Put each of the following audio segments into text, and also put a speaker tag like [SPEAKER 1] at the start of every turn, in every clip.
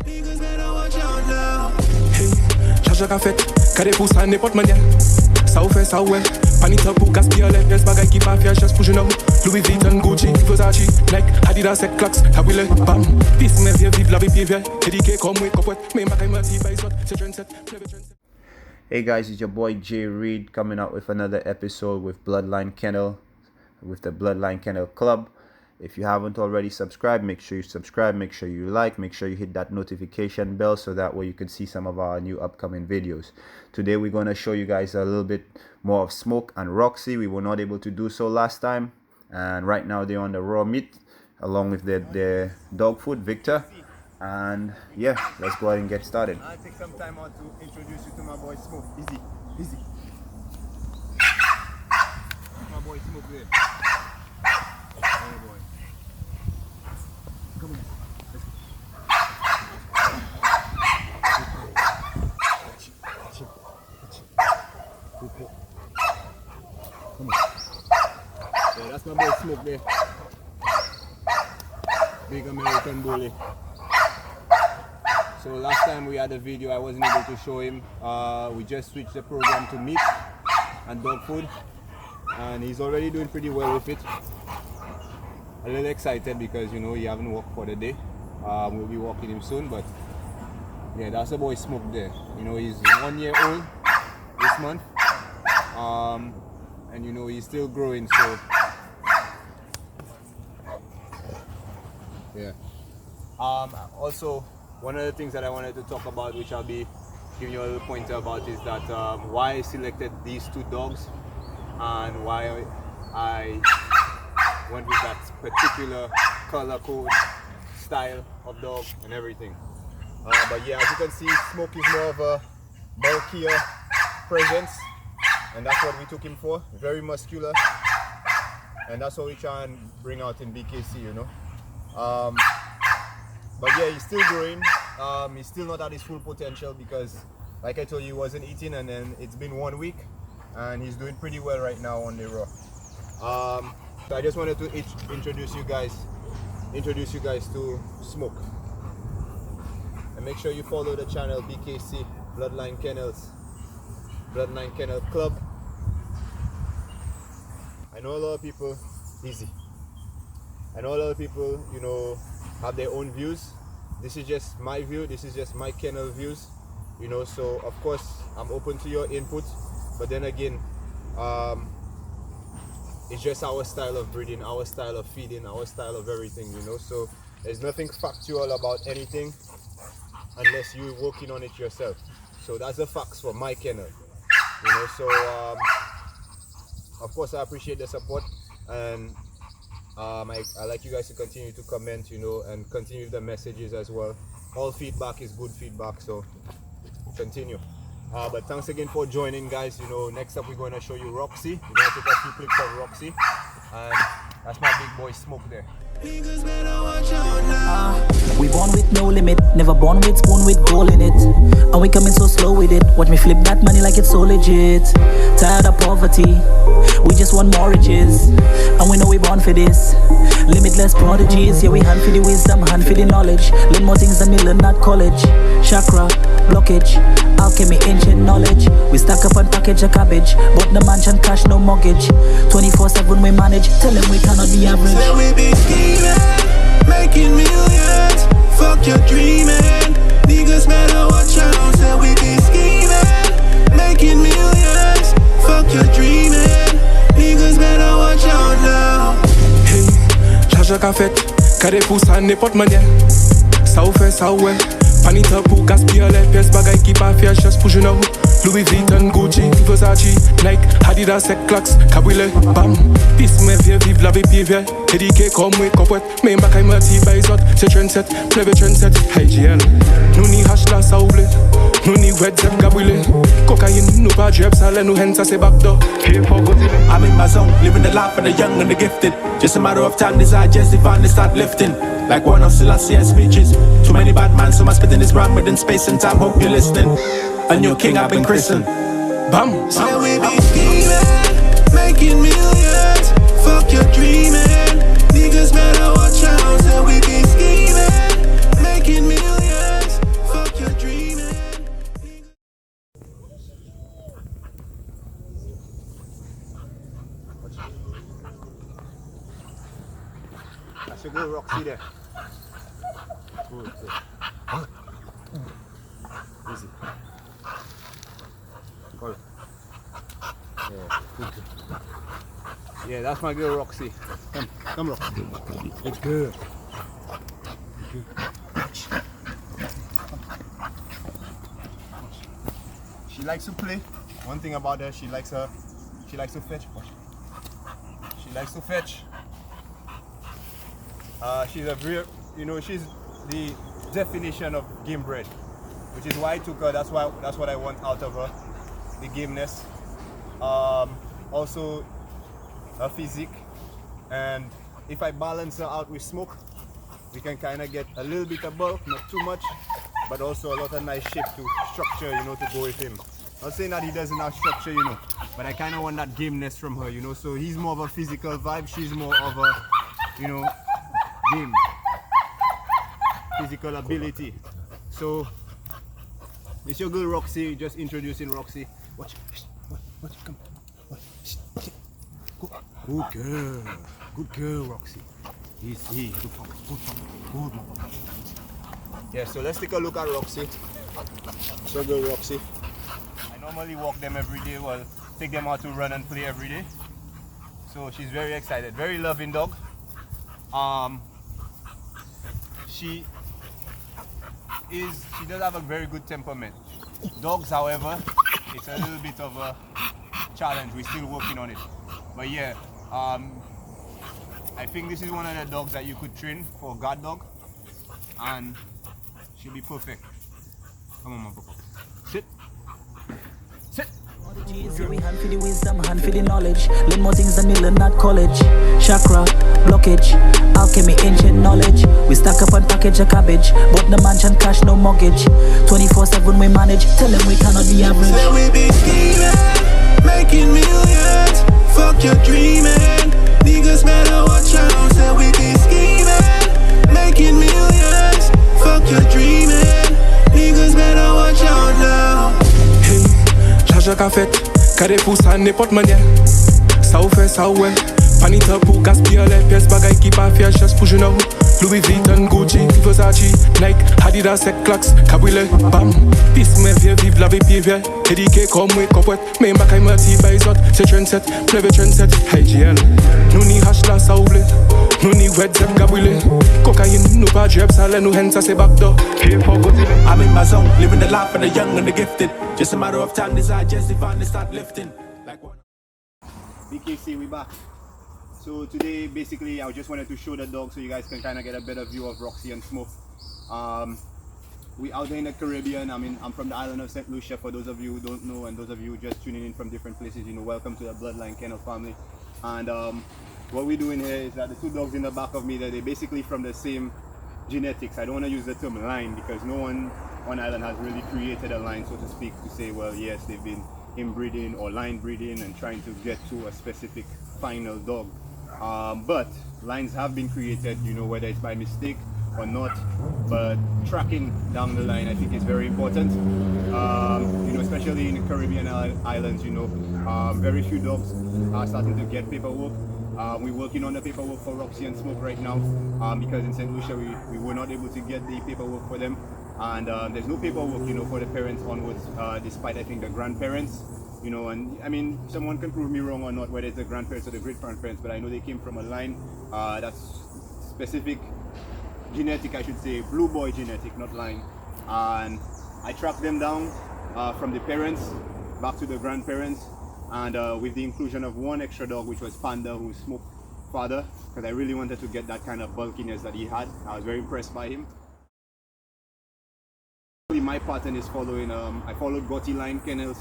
[SPEAKER 1] Niggas better watch out now. Hey, charge à fait, carré pour ça n'importe manière. Ça ou fait ça ouais, panita pour gaspiller les pièces bagaille qui pas faire chasse pour genou. Louis Vuitton, Gucci, Versace, Nike, Adidas, et Clarks, Tabouille, bam. Pisse mes vieux vive la vie pied éduqué comme oui, copouette, mais bagaille m'a dit, baisot, c'est trendset,
[SPEAKER 2] Hey guys, it's your boy Jay Reed coming out with another episode with Bloodline Kennel, with the Bloodline Kennel Club. If you haven't already subscribed, make sure you subscribe, make sure you like, make sure you hit that notification bell so that way you can see some of our new upcoming videos. Today we're going to show you guys a little bit more of Smoke and Roxy. We were not able to do so last time, and right now they're on the raw meat along with their dog food, Victor. And yeah, let's go ahead and get started.
[SPEAKER 3] I'll take some time out to introduce you to my boy Smoke. Easy, easy. My boy Smoke there. Hey boy. Come on. Let's go. Come on. Yeah, that's my boy Smoke there. Big American bully. So last time we had a video, I wasn't able to show him. We just switched the program to meat and dog food, and he's already doing pretty well with it. A little excited because you know he haven't walked for the day. We'll be walking him soon, but yeah, that's the boy Smoke there. You know, he's 1 year old this month, and you know he's still growing. So yeah. Also, one of the things that I wanted to talk about, which I'll be giving you a little pointer about, is that why I selected these two dogs and why I went with that particular color code, style of dog and everything. But yeah, as you can see, Smoke is more of a bulkier presence, and that's what we took him for. Very muscular, and that's what we try and bring out in BKC, you know. But yeah, he's still growing. He's still not at his full potential because, like I told you, he wasn't eating, and then it's been 1 week, and he's doing pretty well right now on the raw. So I just wanted to introduce you guys to Smoke, and make sure you follow the channel BKC Bloodline Kennels, Bloodline Kennel Club. I know a lot of people I know a lot of people, you know, have their own views. This is just my view, this is just my kennel views, you know, so of course I'm open to your input, but then again, it's just our style of breeding, our style of feeding, our style of everything, you know, so there's nothing factual about anything unless you're working on it yourself. So that's the facts for my kennel, you know. So of course I appreciate the support, and I like you guys to continue to comment, you know, and continue the messages as well. All feedback is good feedback, so continue. But thanks again for joining, guys. You know, next up we're going to show you Roxy. We're going to take a few clips of Roxy, and that's my big boy Smoke there.
[SPEAKER 1] Niggas better watch out now.
[SPEAKER 4] We born with no limit, never born with spoon with gold in it. And we coming so slow with it, watch me flip that money like it's so legit. Tired of poverty, we just want more riches. And we know we born for this, limitless prodigies. Yeah, we hand for the wisdom, hand for the knowledge. Learn more things than we learn at college. Chakra, blockage, alchemy, ancient knowledge. We stack up and package a cabbage, but no mansion, cash, no mortgage. 24/7 we manage, tell them we cannot be average.
[SPEAKER 1] Say we be scheming, making millions. Fuck your dreaming. Niggas better watch out. Say we be scheming, making millions. Fuck your dreaming. Niggas better watch out now. Hey, charge à fait, carré pour ça n'importe manière. Ça ou fait ça ouais. Panita pour gaspiller les pièces bagaille qui pas faire chasse pour genou. Louis Vuitton, Gucci, Versace, Nike, Adidas, et Clarks, Tabouille, bam. Pisse mes vieux vive la vie pied éduqué comme oui, copouette, mais bagaille m'a dit, baisot, c'est trendset, plebe trendset. Hey GL, nous ni hash la ça oublie, nous ni wet zep gabouille. Cocaïne, nous pas jeb, ça l'a nous hen, ça c'est backdoor.
[SPEAKER 5] I'm in my zone, living the life of the young and the gifted. Just a matter of time, desire just divine, they start lifting. Like one of Selassie's speeches. Too many bad man, so my spitting is rhyme within space and time. Hope you're listening. A new king, I've been christened.
[SPEAKER 1] Bam. Say we be scheming, making millions. Fuck your dreaming. Niggas better watch out. Say we be scheming, making millions.
[SPEAKER 3] girl Roxy there. Good. Easy. Go. Yeah, good. Yeah, that's my girl Roxy. Come Roxy. It's good. She likes to play. One thing about her, she likes to fetch. She likes to fetch. She's a real, she's the definition of game bred, which is why I took her. That's what I want out of her, the gameness. Also her physique, and if I balance her out with Smoke, we can kind of get a little bit of bulk, not too much, but also a lot of nice shape to structure, to go with him. Not saying that he doesn't have structure, but I kind of want that gameness from her, so he's more of a physical vibe, she's more of a, game, physical ability. So it's your girl Roxy, just introducing Roxy. Watch, come. Good girl, Roxy. Easy, good. Yeah, so let's take a look at Roxy. It's your girl Roxy. I normally walk them every day, well, take them out to run and play every day. So she's very excited, very loving dog. She does have a very good temperament. Dogs, however, it's a little bit of a challenge. We're still working on it. But yeah, I think this is one of the dogs that you could train for a guard dog, and she'll be perfect. Come on, my bucko. Sit.
[SPEAKER 4] We hand for the wisdom, hand for the knowledge. Learn more things than we learn at college. Chakra, blockage, alchemy, ancient knowledge. We stack up and package a cabbage, but the mansion cash, no mortgage. 24/7 we manage, tell them we cannot be average.
[SPEAKER 1] Say we be scheming, making millions. Fuck your dreaming. Niggas better watch out. Say we be scheming, making millions. Fuck your dreaming. Niggas better watch out now.
[SPEAKER 6] Hey, l'argent qu'a fait, carré pour ça n'importe manière. Ça ou fait, ça ou ouais. Panita pour gaspiller les pièces, bagaille qui pas fier, chasse pour genou. Louis Vuitton, Gucci, Versace, Nike, Adidas, Clax, Cabrile, bam. Pisse mes vieux vivent la vie pied vieux. Éduqué comme moi, copouette. Mais ma caille me tire, les autres. C'est trendset, pleuve trendset. Hey GL, nous ni hash là, ça ouvre. Nous ni wet zep, Cabrile. Cocaïne, nous pas job, ça nous hands, ça c'est backdoor. Here for good.
[SPEAKER 5] I'm in my zone, living the life of the young and the gifted. Just a matter of time, desire just divine, they start lifting. Like one.
[SPEAKER 3] BKC, we back. So today, basically, I just wanted to show the dog so you guys can kind of get a better view of Roxy and Smoke. We out there in the Caribbean. I'm from the island of St. Lucia, for those of you who don't know, and those of you just tuning in from different places, welcome to the Bloodline Kennel family. And what we're doing here is that the two dogs in the back of me, they're basically from the same genetics. I don't want to use the term line because no one on island has really created a line, so to speak, to say, well, yes, they've been inbreeding or line breeding and trying to get to a specific final dog. But lines have been created, whether it's by mistake or not, but tracking down the line I think is very important, especially in the Caribbean islands. Very few dogs are starting to get paperwork. We're working on the paperwork for Roxy and Smoke right now, because in St. Lucia we were not able to get the paperwork for them, and there's no paperwork for the parents onwards, despite I think the grandparents. And someone can prove me wrong or not, whether it's the grandparents or the great grandparents, but I know they came from a line that's specific genetic, I should say, blue boy genetic, not line. And I tracked them down from the parents back to the grandparents, and with the inclusion of one extra dog, which was Panda, who's Smoke's father, because I really wanted to get that kind of bulkiness that he had. I was very impressed by him. My pattern is following, I followed Gotti line kennels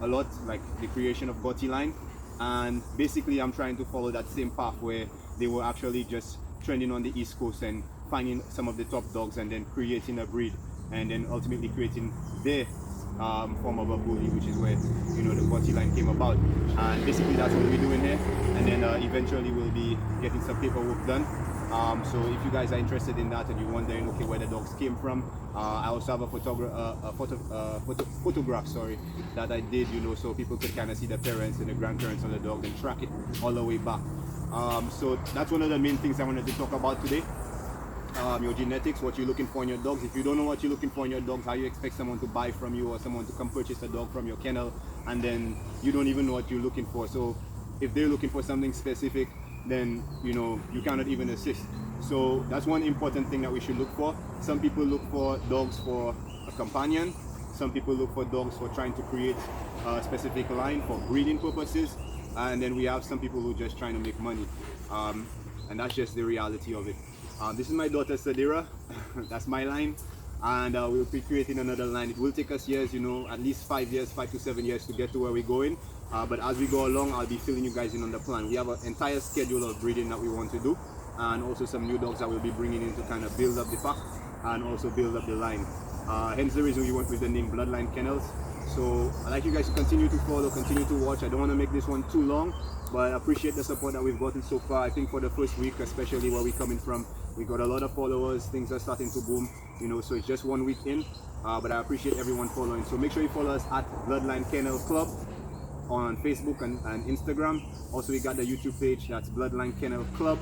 [SPEAKER 3] a lot, like the creation of Gotti line, and basically I'm trying to follow that same path where they were actually just trending on the East Coast and finding some of the top dogs and then creating a breed and then ultimately creating their form of a bully, which is where the Gotti line came about. And basically that's what we're doing here, and then eventually we'll be getting some paperwork done. So if you guys are interested in that and you're wondering where the dogs came from, I also have a photograph that I did, so people could kind of see the parents and the grandparents of the dog and track it all the way back. So that's one of the main things I wanted to talk about today. your genetics, what you're looking for in your dogs. If you don't know what you're looking for in your dogs, how you expect someone to buy from you or someone to come purchase a dog from your kennel, and then you don't even know what you're looking for. So if they're looking for something specific, then you cannot even assist. So that's one important thing that we should look for. Some people look for dogs for a companion. Some people look for dogs for trying to create a specific line for breeding purposes. And then we have some people who are just trying to make money. And that's just the reality of it. This is my daughter Sadira. That's my line. And we'll be creating another line. It will take us years, at least 5 to 7 years to get to where we're going. But as we go along, I'll be filling you guys in on the plan. We have an entire schedule of breeding that we want to do, and also some new dogs that we'll be bringing in to kind of build up the pack and also build up the line. Hence the reason we went with the name Bloodline Kennels. So I'd like you guys to continue to follow, continue to watch. I don't want to make this one too long, but I appreciate the support that we've gotten so far. I think for the first week, especially where we're coming from, we got a lot of followers. Things are starting to boom, so it's just 1 week in. But I appreciate everyone following. So make sure you follow us at Bloodline Kennel Club on Facebook and Instagram. Also, we got the YouTube page, that's Bloodline Kennel Club.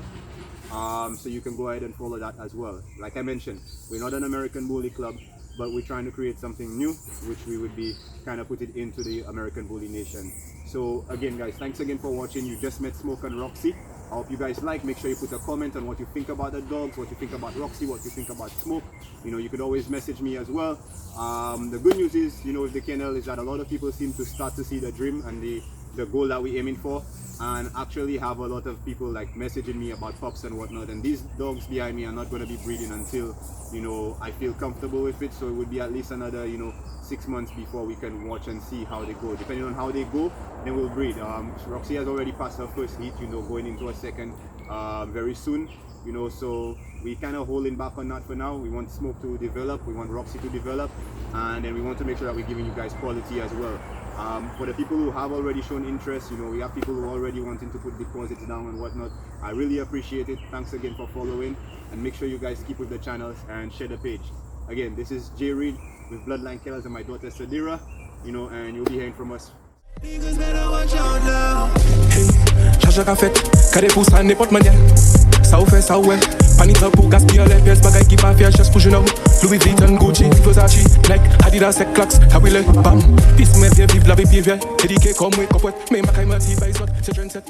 [SPEAKER 3] So you can go ahead and follow that as well. Like I mentioned, we're not an American Bully Club, but we're trying to create something new, which we would be kind of put it into the American Bully Nation. So again, guys, thanks again for watching. You just met Smoke and Roxy. I hope you guys like. Make sure you put a comment on what you think about the dogs, what you think about Roxy, what you think about Smoke. You could always message me as well. The good news is, with the kennel, is that a lot of people seem to start to see the dream and the goal that we're aiming for, and actually have a lot of people like messaging me about pups and whatnot. And these dogs behind me are not going to be breeding until I feel comfortable with it. So it would be at least another 6 months before we can watch and see how they go. Depending on how they go, then we'll breed. Roxy has already passed her first heat, going into a second very soon. So we kind of holding back on that for now. We want Smoke to develop, we want Roxy to develop, and then we want to make sure that we're giving you guys quality as well. For the people who have already shown interest, we have people who are already wanting to put deposits down and whatnot. I really appreciate it. Thanks again for following, and make sure you guys keep with the channels and share the page. Again, this is J Reed with Bloodline Kennels and my daughter Sadira, and you'll be hearing from us.
[SPEAKER 1] Niggas better watch out now.
[SPEAKER 6] Hey, charge à fait, car des pouces à n'importe manière. Ça ou fait, ça ou ouais. Panita pour gaspiller les pièces, bagaille qui pas faire chasse pour genou. Louis Vuitton, Gucci, Versace, Nike, Adidas, et Clarks, Hawile, bam. Fils, mais viens vivre la vie, puis viens. Éduqué comme moi, copouette. Mais ma caille m'a dit, bah, ils sont, c'est trendset,